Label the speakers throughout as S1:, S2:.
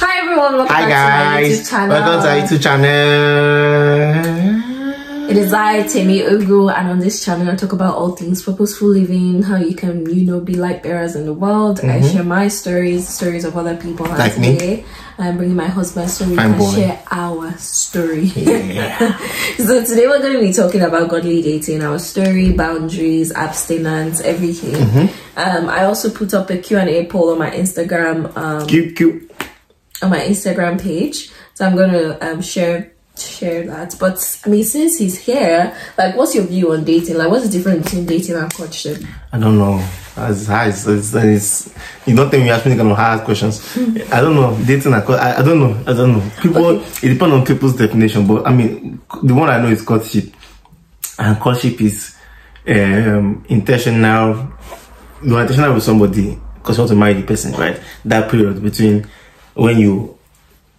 S1: Hi everyone, welcome
S2: back
S1: to my YouTube channel.
S2: Welcome to our YouTube channel.
S1: It is Story-Temi, Ogwu, and on this channel I talk about all things purposeful living, how you can, be light bearers in the world. I share my stories of other people. And
S2: like
S1: today,
S2: me.
S1: I'm bringing my husband so we can share our story. Yeah. So today we're going to be talking about godly dating, our story, boundaries, abstinence, everything. I also put up a Q&A poll on my Instagram. On my Instagram page, so I'm gonna share that. But I mean, since he's here, like, what's your view on dating? Like, what's the difference between dating and courtship? I
S2: don't know. It's you don't think we ask me kind of hard questions. I don't know. Dating and I don't know. People, it depends on people's definition. But I mean, the one I know is courtship, and courtship is intentional. You're intentional with somebody because you want to marry the person, right? That period between when you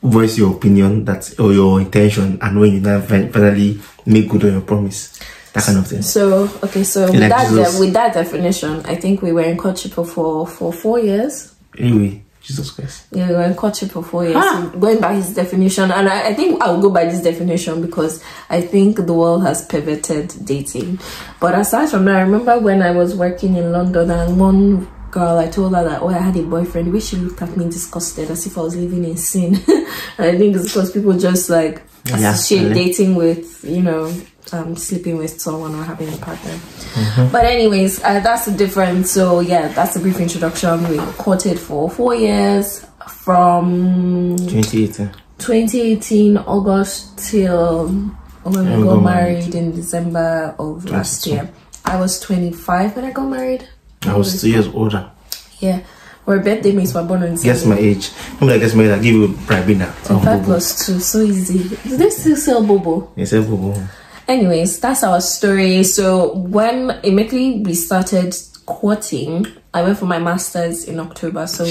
S2: voice your opinion or your intention and when you now finally make good on your promise, that kind of thing. So with that definition, I think we were in courtship for 4 years. Anyway, Jesus Christ. Yeah, we were in courtship for 4 years. So going by his definition, and I think I'll go by this definition because I think the world has pivoted dating. But aside from that, I remember when I was working in London and one girl, I told her that, I had a boyfriend. The way she looked at me disgusted, as if I was living in sin. And I think it's because people just like associate dating with, sleeping with someone or having a partner. But anyways, that's the difference. So yeah, that's a brief introduction. We courted for 4 years from 2018 August till when we got married in December of last year. I was 25 when I got married. I was 2 years older.
S1: Yeah. Our birthday mates were born on Sunday. Guess
S2: my age. When I guess my age, I give you a Brabina.
S1: 5 plus 2, so easy. Do they still sell Bobo?
S2: They sell Bobo.
S1: Anyways, that's our story. So when immediately we started courting, I went for my master's in October. So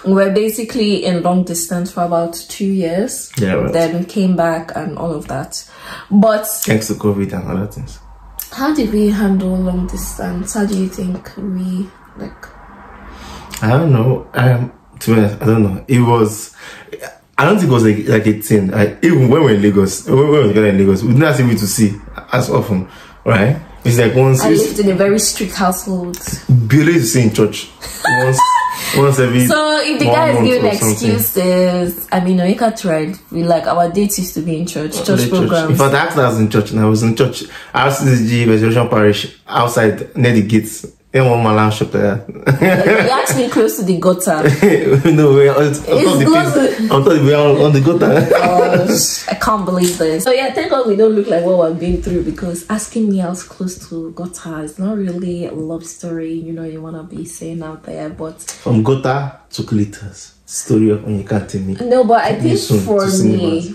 S1: we're basically in long distance for about 2 years. Yeah, right. Then came back and all of that. But
S2: thanks to COVID and other things.
S1: How did we handle long distance? How do you think we
S2: I don't know. To be honest, I don't know. I don't think it was like a thing. Even when we were in Lagos, we didn't have to see as often, right? It's like once.
S1: I lived in a very strict household.
S2: Barely to see in church once every.
S1: So if the guy is giving excuses, I mean, Onyeka tried. Our dates used to be in church programs.
S2: In fact, I actually was in church, and I was in church. I was in the Resurrection Parish outside near the gates. One man shop there.
S1: You're actually close to the gutter.
S2: No, we're on the gutter.
S1: Gosh, I can't believe this. So yeah, thank God we don't look like what we've been through, because asking me I was close to gutter is not really a love story, you want to be saying out there. But
S2: from gutter to glitters. Story of Onyeka.
S1: No, but I think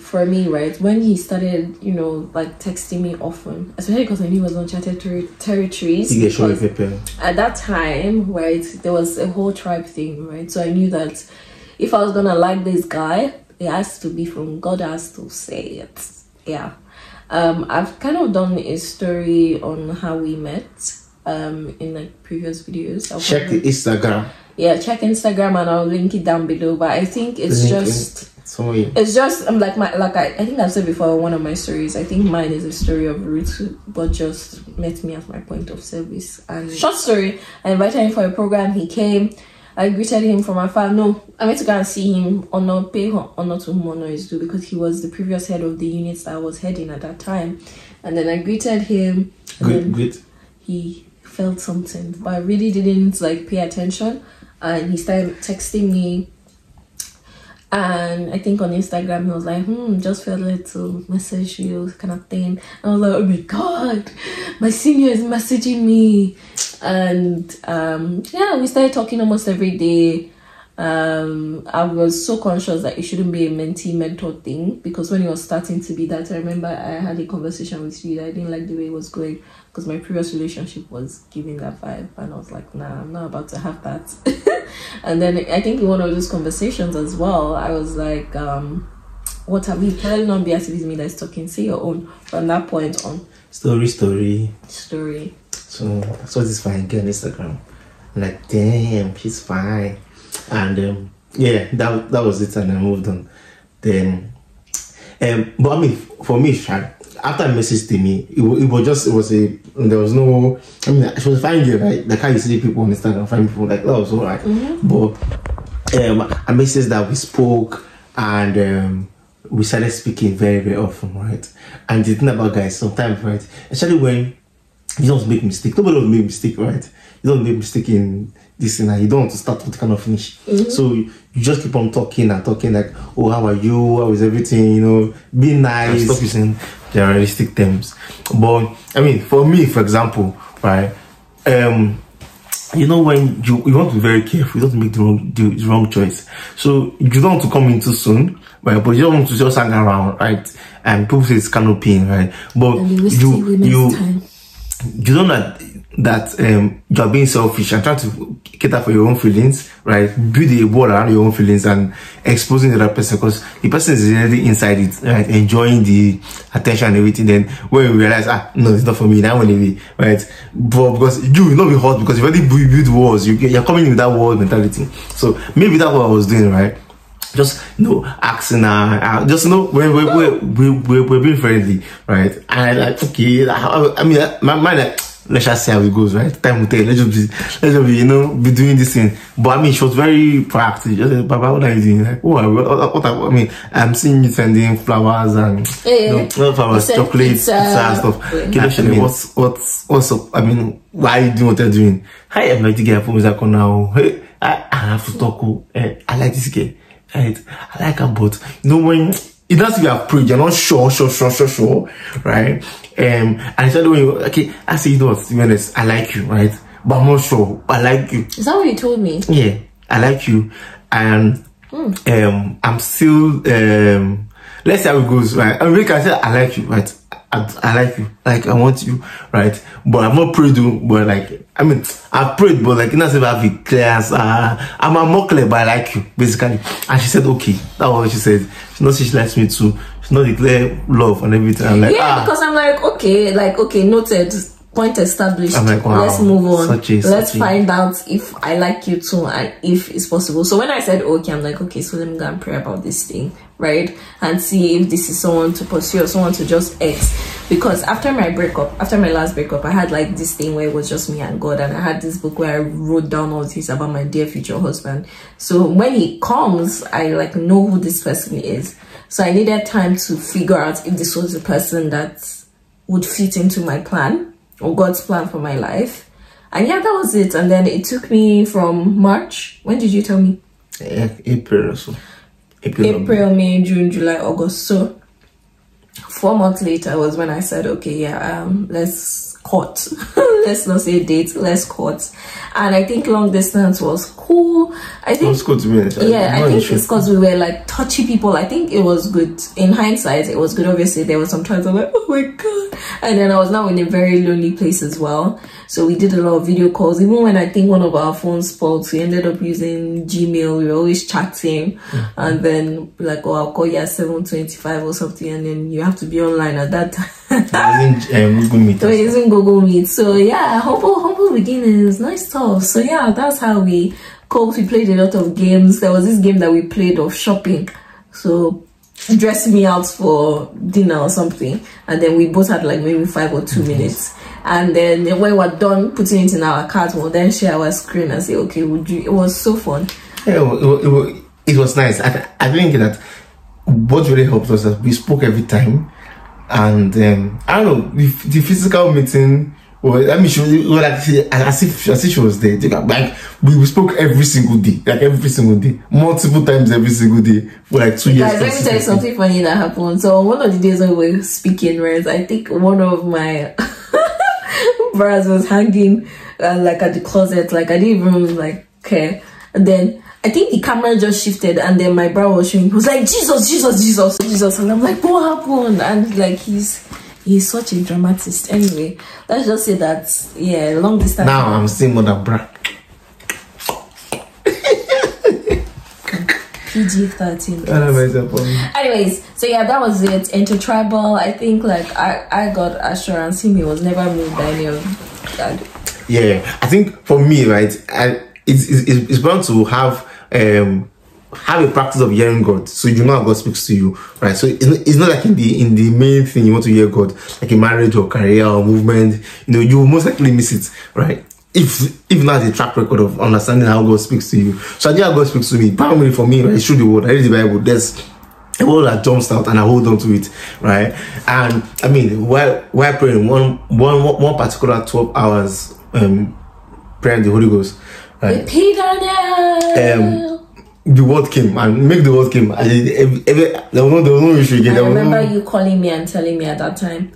S1: for me, right, when he started, texting me often, especially because I knew he was on uncharted territories.
S2: You get sure paper.
S1: At that time, right, there was a whole tribe thing, right? So I knew that if I was gonna like this guy, it has to be from God, has to say it. Yeah. I've kind of done a story on how we met in previous videos.
S2: Check the Instagram.
S1: Yeah, check Instagram and I'll link it down below. But I think I think I've said before in one of my stories, I think mine is a story of Ruth, but just met me at my point of service. And short story, I invited him for a program. He came. I greeted him from afar. No, I went to go and see him, pay honor to whom honor is due, because he was the previous head of the units that I was heading at that time. And then I greeted him. Great. He felt something, but I really didn't pay attention. And he started texting me, and I think on Instagram he was like, just felt like to message you, kind of thing. And I was like, oh my God, my senior is messaging me. And yeah, we started talking almost every day. I was so conscious that it shouldn't be a mentee-mentor thing, because when it was starting to be that, I remember I had a conversation with you that I didn't like the way it was going, because my previous relationship was giving that vibe, and I was like, nah, I'm not about to have that. And then I think in one of those conversations as well, I was like, what have you? Can not be as if it's me that's talking? Say your own. From that point on. Story.
S2: So I saw this fine girl on Instagram. I'm like, damn, she's fine. And yeah, that was it, and I moved on. Then, but I mean, for me, after I messaged Temi, there was no, I mean, she was a fine girl, right? Like how you see people on Instagram, fine people, like that was alright. But I messaged that we spoke, and we started speaking very, very often, right? And the thing about guys, sometimes, right, especially when you don't make mistake, nobody will make mistake, right? You don't make mistake in this thing, and you don't want to start with kind of finish. So you just keep on talking and talking, like, oh, how are you? How is everything? You know, be nice. Stop using the realistic terms. But I mean, for me, for example, right, you know, when you want to be very careful, you don't make the wrong choice. So you don't want to come in too soon, right? But you don't want to just hang around, right? And people say it's canopying, right? But you don't know that you are being selfish and trying to cater for your own feelings, right? Build a wall around your own feelings and exposing the other person, because the person is already inside it, right? Enjoying the attention and everything. Then when you realize, no, it's not for me, that one be, right? But because you will not be hot, because you already build walls, you're coming in with that wall mentality. So maybe that's what I was doing, right? Just asking her, just we're being friendly, right? And I like, okay, I mean, my mind, like, let's just see how it goes, right? Time will tell. Let's just be, be doing this thing. But I mean, she was very proactive. Just like, Baba, what are you doing? Like, I mean, I'm seeing you sending flowers and flowers, chocolates, pizza and stuff. Okay, I mean, what's up? I mean, why are you doing what you're doing? Hi, I'm like to get a phone now. Hey, I have to talk. I like this girl. Right? I like her, but when it does, you have prayed, you're not sure, right? And I said, okay, I say, to be honest, I like you, right? But I'm not sure. I like you.
S1: Is that what you told me?
S2: Yeah, I like you, and I'm still let's see how it goes, right? And I said, I like you, right? I like you, like I want you, right? But I'm not prayed to, but like, I mean, I prayed, but like, not if I have a clear answer. I'm more clear, but I like you, basically. And she said, okay. That's what she said. She knows she likes me too. She knows declare love and everything. I'm like,
S1: yeah, because I'm like, okay, noted. Point established. I'm like, wow, let's move on. Let's find out if I like you too and if it's possible. So when I said okay, I'm like, okay, so let me go and pray about this thing, right? And see if this is someone to pursue or someone to just X. Because after my last breakup, I had like this thing where it was just me and God, and I had this book where I wrote down all this about my dear future husband. So when he comes, I like know who this person is. So I needed time to figure out if this was the person that would fit into my plan, or God's plan for my life. And yeah, that was it. And then it took me from March. When did you tell me?
S2: April or so.
S1: April, May, June, July, August. So 4 months later was when I said, okay, yeah, let's court. Let's not say date, let's court. And I think long distance was cool. I think it was good to me. Yeah, I think it's because we were like touchy people. I think it was good. In hindsight, it was good. Obviously, there were some times I'm like, oh my God. And then I was now in a very lonely place as well. So we did a lot of video calls. Even when I think one of our phones spoiled, we ended up using Gmail. We were always chatting. And then like, oh, I'll call you at 7:25 or something. And then you have to be online at that time. Google Meet. So it isn't Google Meet. So yeah, humble beginnings, nice stuff. So yeah, that's how we coped. We played a lot of games. There was this game that we played of shopping. So dress me out for dinner or something, and then we both had like maybe 5 or 2 minutes, and then when we're done putting it in our cart, we'll then share our screen and say, okay, would you? It was so fun. Yeah,
S2: it was nice. I think that what really helped us that we spoke every time, and I don't know, the physical meeting. Well, I mean, she was like, as if she was there. Like, we spoke every single day, multiple times every single day for like 2 years.
S1: Guys, let me tell you something funny that happened. So one of the days when we were speaking, right, I think one of my bras was hanging like at the closet, like I didn't even like care. And then I think the camera just shifted, and then my bra was showing. He was like, Jesus, and I'm like, what happened? And like he's such a dramatist. Anyway, let's just say that, yeah, long distance.
S2: Now I'm seeing more than bra.
S1: PG-13. Anyways, so yeah, that was it. Intertribal, I think like I got assurance. He was never moved by any of that. Yeah,
S2: I think for me, right, it's bound to have have a practice of hearing God, so you know how God speaks to you, right? So it's not like in the main thing you want to hear God, like in marriage or career or movement, you know, you will most likely miss it, right? If not a track record of understanding how God speaks to you. So I think how God speaks to me, primarily for me, right, it's through the word. I read the Bible, there's a word that jumps out and I hold on to it, right? And I mean, while praying, one particular 12 hours prayer in the Holy Ghost, right? The word came and make the word came. There was no issue again.
S1: I remember you calling me and telling me at that time.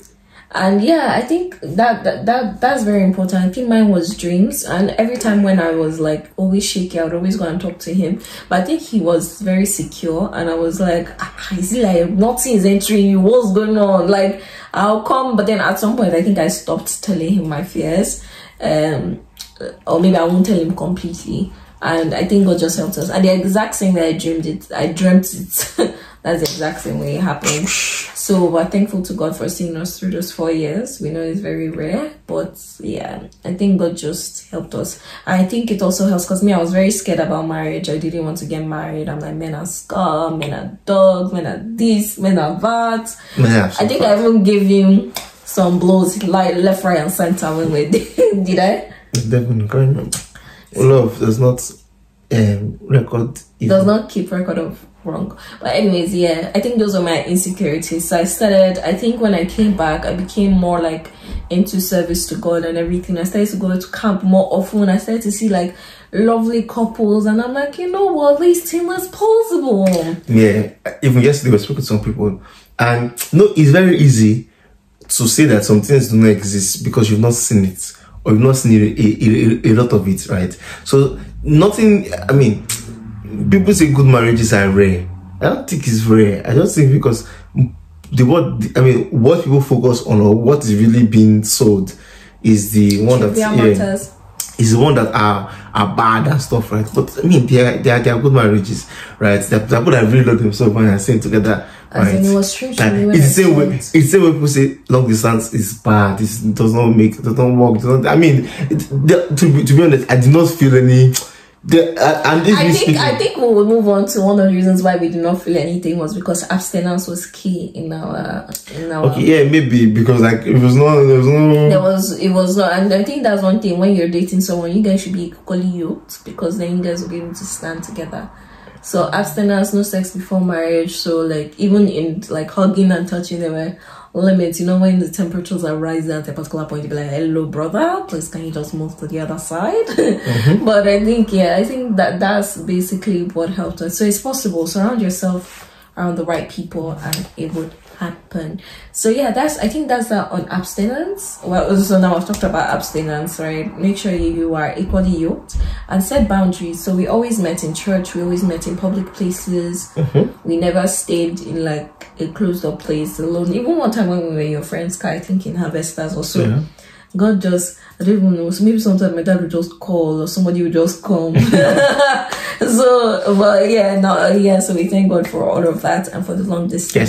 S1: And yeah, I think that's very important. I think mine was dreams, and every time when I was like always shaky, I would always go and talk to him. But I think he was very secure, and I was like, is it like nothing is entering you? What's going on? Like, I'll come, but then at some point I think I stopped telling him my fears, or maybe I won't tell him completely. And I think God just helped us. And the exact same way I dreamt it. That's the exact same way it happened. So we're thankful to God for seeing us through those 4 years. We know it's very rare, but yeah, I think God just helped us. I think it also helps because me, I was very scared about marriage. I didn't want to get married. I'm like, men are scum, men are dogs, men are this, men are that. Yeah, I think I even gave him some blows, like left, right, and center when we did I?
S2: Definitely, can't remember. Love does not record.
S1: Does not keep record of wrong. But anyways, yeah, I think those are my insecurities. So I think when I came back, I became more like into service to God and everything. I started to go to camp more often. I started to see like lovely couples, and I'm like, you know what, this thing was possible. Yeah,
S2: even yesterday I was speaking to some people, and no, it's very easy to say that some things do not exist because you've not seen it. Or you've not seen a lot of it, right? So nothing, I mean, people say good marriages are rare. I don't think it's rare. I just think because what people focus on or what is really being sold is the one that is the one that are bad and stuff, right? But I mean, they are good marriages, right? They're people that really love themselves when they're staying together.
S1: Right. It was strange to me when
S2: it's the same way. It's the same way people say long distance is bad. It does not work. I mean, to be honest, I did not feel any.
S1: I think we will move on to one of the reasons why we did not feel anything was because abstinence was key in our.
S2: Okay, yeah, maybe because like it was not.
S1: It was not, and I think that's one thing when you're dating someone, you guys should be equally yoked because then you guys will be able to stand together. So abstinence, no sex before marriage. So like even in like hugging and touching, there were limits. You know, when the temperatures are rising at a particular point, you'd be like, "Hello, brother, please can you just move to the other side?" But I think that's basically what helped us. So it's possible. Surround yourself around the right people, and it would happen. So yeah, I think that's that on abstinence. Well, so now I've talked about abstinence, right? Make sure you are equally yoked and set boundaries. So we always met in church, we always met in public places. We never stayed in like a closed up place alone. Even one time when we were in your friend's car, I think in Harvesters or so, God just, I don't even know, so maybe sometimes my dad would just call or somebody would just come. So, well, yeah, no, yeah, so we thank God for all of that and for the long distance. Yeah,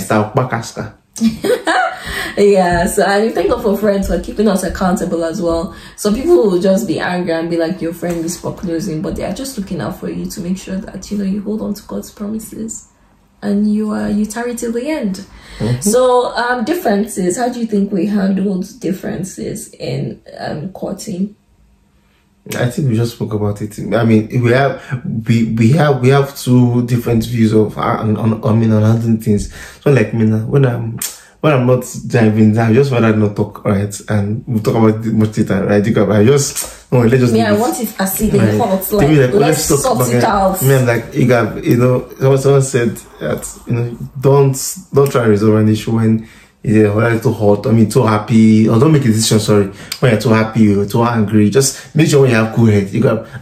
S1: so and we thank God for friends for keeping us accountable as well. So people will just be angry and be like, your friend is for closing, but they are just looking out for you to make sure that, you know, you hold on to God's promises and you tarry till the end. So differences, how do you think we handled differences in courting?
S2: I think we just spoke about it. I mean, we have two different views of on handling things. So like me now, when I'm not driving, I just rather not talk, right? And we'll talk about it much later, right? Let's just.
S1: Yeah, I want it as if they hot. Like, let's sort it out.
S2: I mean, like someone said that, you know, don't try to resolve an issue when you're too hot, I mean too happy, or don't make a decision, sorry, when you're too happy or too angry. Just make sure when you have cool head,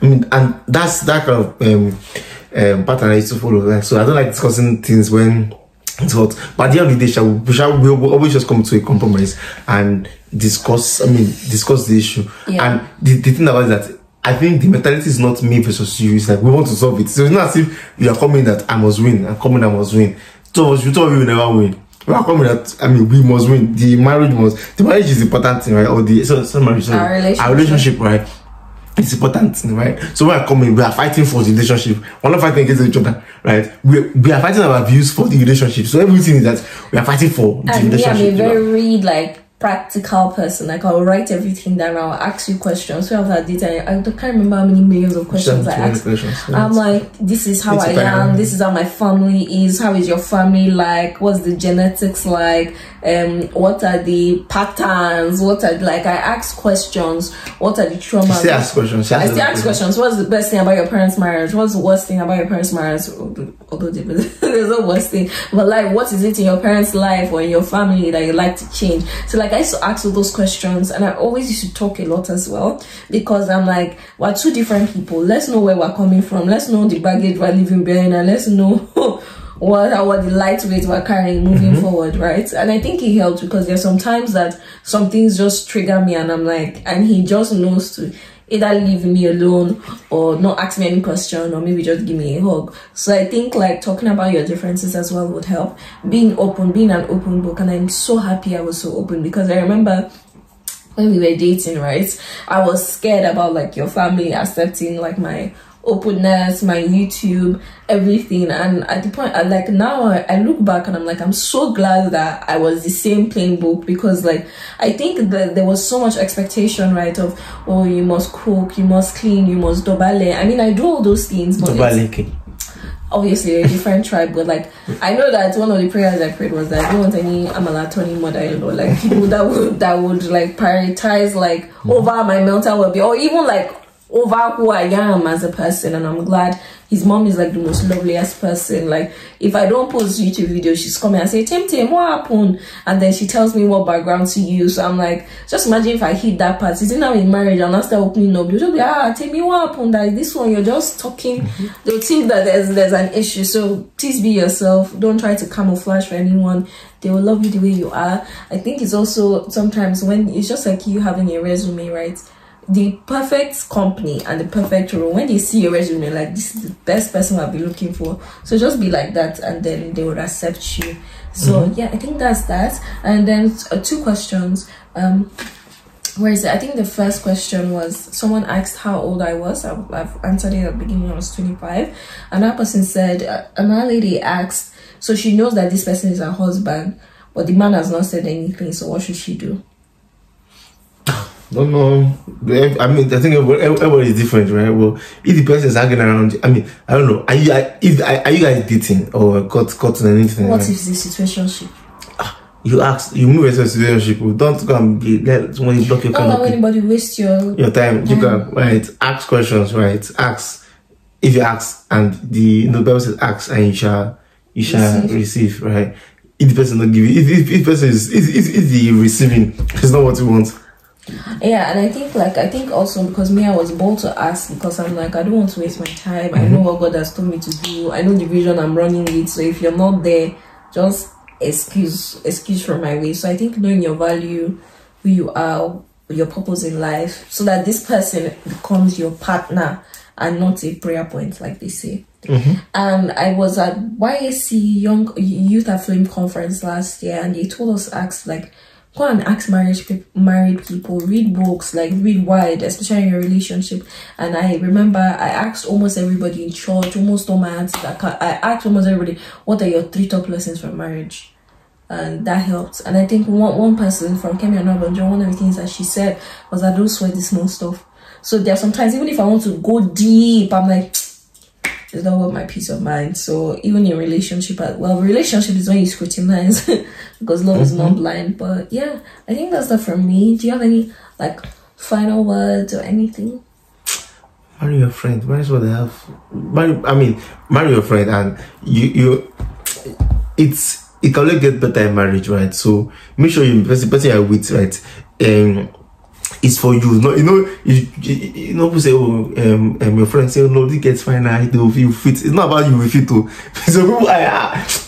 S2: and that's that kind of pattern I used to follow. Like, so I don't like discussing things when it's hot, but at the end of the day, we'll always just come to a compromise and discuss the issue. And the thing about it is that I think the mentality is not me versus you. It's like we want to solve it. So it's not as if you are coming that I must win, I'm coming I must win. So you told me you will never win. We are coming that, I mean, we must win. The marriage is the important thing, right? Or our relationship, right? It's important, right? So when I come in, we are fighting for the relationship. We're not fighting against each other, right? We are fighting our views for the relationship. So everything is that we are fighting for the relationship.
S1: And me, I'm a very like practical person. Like I'll write everything down. I'll ask you questions. So after that, I can't remember how many millions of questions I asked. I'm like, this is how I am. This is how my family is. How is your family like? What's the genetics like? What are the patterns? What are like? I ask questions. What are the traumas?
S2: She ask questions.
S1: I still ask questions. What's the best thing about your parents' marriage? What's the worst thing about your parents' marriage? Although there's no worst thing, but like, what is it in your parents' life or in your family that you like to change? So like, I used to ask all those questions, and I always used to talk a lot as well, because I'm like, we're two different people. Let's know where we're coming from. Let's know the baggage we're leaving behind, and let's know what the lightweight we're carrying moving forward, right? And I think it helps, because there's sometimes that some things just trigger me, and I'm like, and he just knows to either leave me alone or not ask me any question, or maybe just give me a hug. So I think like talking about your differences as well would help. Being open, being an open book. And I'm so happy I was so open, because I remember when we were dating, right, I was scared about like your family accepting like my openness, my YouTube, everything. And at the point, I look back and I'm like, I'm so glad that I was the same plain book, because like I think that there was so much expectation, right, of, oh, you must cook, you must clean, you must dobale. I mean, I do all those things, but obviously a different tribe. But like, I know that one of the prayers I prayed was that I don't want any amalatoni mother-in-law, like people that would like prioritize like over my mental well-being, or even like over who I am as a person. And I'm glad his mom is like the most loveliest person. Like if I don't post YouTube videos, she's coming and say, Tem, what happened? And then she tells me what background to use. So I'm like, just imagine if I hit that part. Sitting now in marriage and I start opening up, they'll be, tell me what happened. Like this one, you're just talking. They'll think that there's an issue. So please be yourself. Don't try to camouflage for anyone. They will love you the way you are. I think it's also sometimes when it's just like you having a resume, right? The perfect company and the perfect role, when they see your resume, like, this is the best person I'll be looking for. So just be like that, and then they would accept you. So yeah, I think that's that. And then 2 questions. Where is it? I think the first question was, someone asked how old I was. I've answered it at the beginning. I was 25. And that person said, another lady asked, so she knows that this person is her husband, but the man has not said anything, so what should she do?
S2: Don't know. I mean, I think everybody is different, right? Well, if the person is hanging around, I mean, I don't know. Are you guys dating or got anything?
S1: What is the situationship?
S2: You ask, you move into a situationship. Don't go and be let somebody block your
S1: canopy. Don't let anybody waste your
S2: time. You can, right? Ask questions, right? Ask. If you ask and the Bible says ask and you shall receive, right? If the person not give you, if the person is the receiving, it's not what you want.
S1: Yeah, and I think also because me, I was bold to ask, because I'm like, I don't want to waste my time. I know what God has told me to do. I know the vision I'm running with. So if you're not there, just excuse from my way. So I think knowing your value, who you are, your purpose in life, so that this person becomes your partner and not a prayer point, like they say. And I was at YAC Young Youth Affluent Conference last year, and they told us go and ask married people, read books, like read wide, especially in your relationship. And I remember I asked almost everybody in church, almost all my aunts, I asked almost everybody, what are your 3 top lessons from marriage? And that helped. And I think one person from Kemi Onabonjo, one of the things that she said was that don't sweat the small stuff. So there are sometimes, even if I want to go deep, I'm like, it's not worth my peace of mind. So even in relationship, relationship is when you scrutinize because love is not blind. But yeah, I think that's that from me. Do you have any like final words or anything?
S2: Marry your friend. That's what they have. Marry your friend, and it can only get better in marriage, right? So make sure the person you're with, right, it's for you. No, people say, your friend say, no, this gets fine, you fit. It's not about you fit too. So people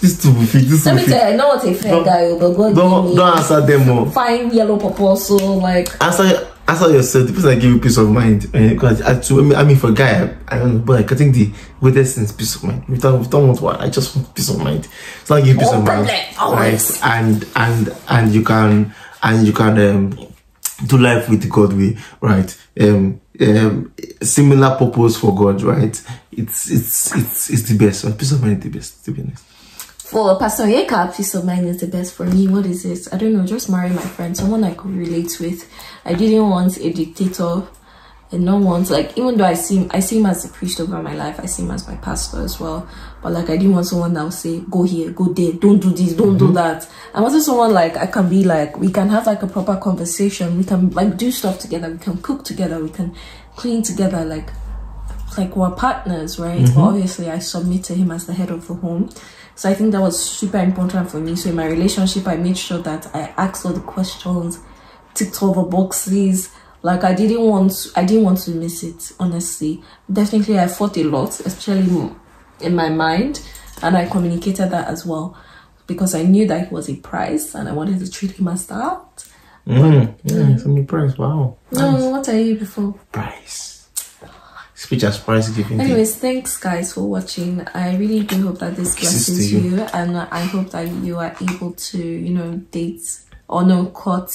S2: this too fit, this too fit. Let me
S1: tell you, I know what a fair guy, but God
S2: don't answer them more.
S1: Fine yellow purple, so like
S2: answer yourself. The person that give you peace of mind. Because I mean, for a guy, I don't know, but like, I think the greatest thing is peace of mind. We don't want what, I just want peace of mind. It's not give peace of mind, right? And you can do life with God way, right? similar purpose for God, right? It's the best. And peace of mind is the best, to be honest.
S1: For Pastor Onyeka, peace of mind is the best. For me, what is it? I don't know, just marry my friend, someone I could relate with. I didn't want a dictator, and no one's like, even though I see him as the priest over my life, I see him as my pastor as well. But like, I didn't want someone that would say, go here, go there, don't do this, don't do that. I wanted someone like, I can be like, we can have like a proper conversation, we can like do stuff together, we can cook together, we can clean together, like we're partners, right? But obviously I submit to him as the head of the home. So I think that was super important for me. So in my relationship, I made sure that I asked all the questions, ticked all the boxes. Like I didn't want to miss it, honestly. Definitely I fought a lot, especially in my mind, and I communicated that as well, because I knew that he was a prize and I wanted to treat him as that.
S2: Yeah, it's a prize. Wow.
S1: No, nice. What are you before?
S2: Prize. Speech as prize giving.
S1: Anyways, thanks guys for watching. I really do hope that this blesses you, and I hope that you are able to, you know, date or no, court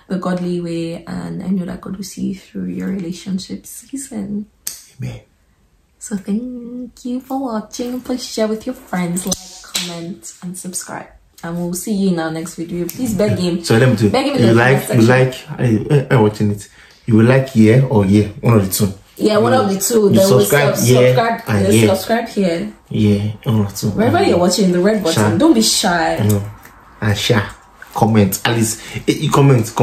S1: the godly way, and I know that God will see you through your relationship season.
S2: Amen.
S1: So thank you for watching. Please share with your friends, like, comment, and subscribe. And we'll see you in our next video. Please beg him.
S2: So let me do.
S1: Beg him
S2: I'm watching it. You will like here or here, one of the two.
S1: Yeah, one of the two.
S2: Then subscribe here.
S1: Subscribe here.
S2: Yeah, one of the two.
S1: Wherever you're watching, the red button. Share. Don't be shy.
S2: No. And share. Comment. At least you comment.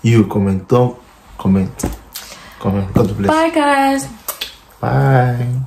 S2: You comment. Don't comment. God bless.
S1: Bye guys.
S2: Bye.